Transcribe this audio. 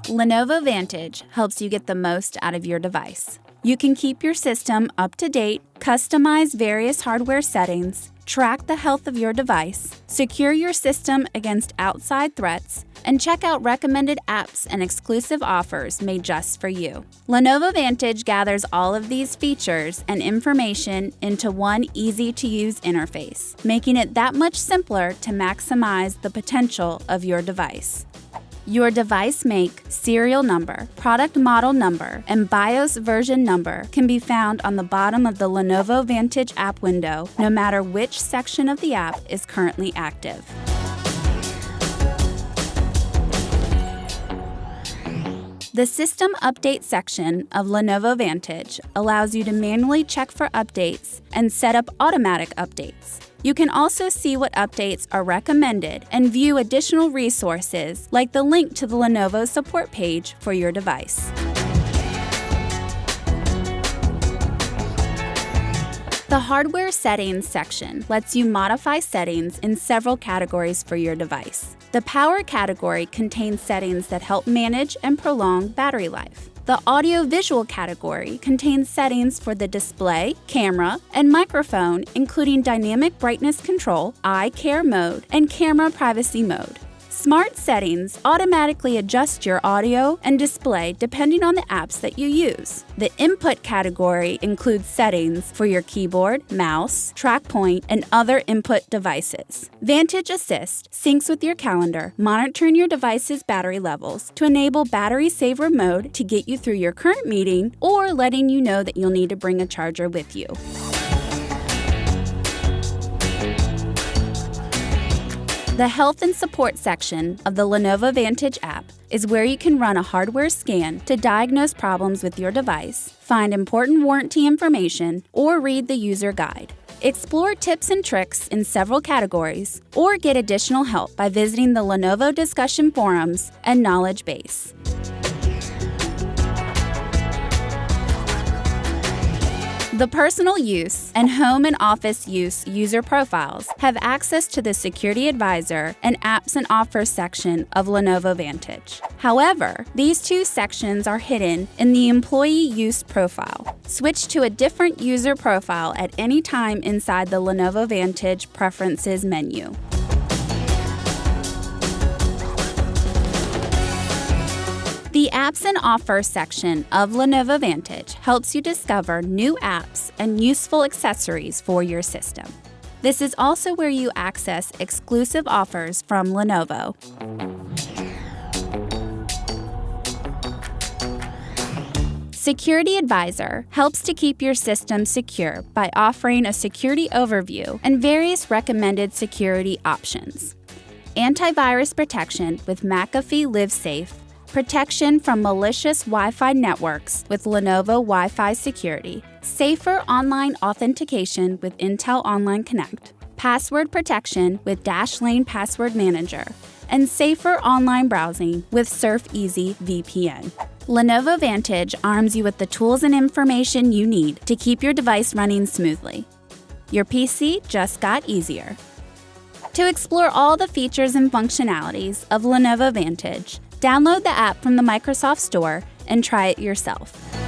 Lenovo Vantage helps you get the most out of your device. You can keep your system up to date, customize various hardware settings, track the health of your device, secure your system against outside threats, and check out recommended apps and exclusive offers made just for you. Lenovo Vantage gathers all of these features and information into one easy-to-use interface, making it that much simpler to maximize the potential of your device. Your device make, serial number, product model number, and BIOS version number can be found on the bottom of the Lenovo Vantage app window, no matter which section of the app is currently active. The System Update section of Lenovo Vantage allows you to manually check for updates and set up automatic updates. You can also see what updates are recommended and view additional resources like the link to the Lenovo support page for your device. The Hardware Settings section lets you modify settings in several categories for your device. The Power category contains settings that help manage and prolong battery life. The Audio-Visual category contains settings for the display, camera, and microphone, including dynamic brightness control, eye care mode, and camera privacy mode. Smart Settings automatically adjust your audio and display depending on the apps that you use. The Input category includes settings for your keyboard, mouse, track point, and other input devices. Vantage Assist syncs with your calendar, monitoring your device's battery levels to enable battery saver mode to get you through your current meeting or letting you know that you'll need to bring a charger with you. The Health and Support section of the Lenovo Vantage app is where you can run a hardware scan to diagnose problems with your device, find important warranty information, or read the user guide. Explore tips and tricks in several categories, or get additional help by visiting the Lenovo discussion forums and knowledge base. The personal use and home and office use user profiles have access to the Security Advisor and Apps and Offers section of Lenovo Vantage. However, these two sections are hidden in the Employee Use profile. Switch to a different user profile at any time inside the Lenovo Vantage Preferences menu. The Apps and Offers section of Lenovo Vantage helps you discover new apps and useful accessories for your system. This is also where you access exclusive offers from Lenovo. Security Advisor helps to keep your system secure by offering a security overview and various recommended security options. Antivirus protection with McAfee LiveSafe, protection from malicious Wi-Fi networks with Lenovo Wi-Fi Security, safer online authentication with Intel Online Connect, password protection with Dashlane Password Manager, and safer online browsing with SurfEasy VPN. Lenovo Vantage arms you with the tools and information you need to keep your device running smoothly. Your PC just got easier. To explore all the features and functionalities of Lenovo Vantage, download the app from the Microsoft Store and try it yourself.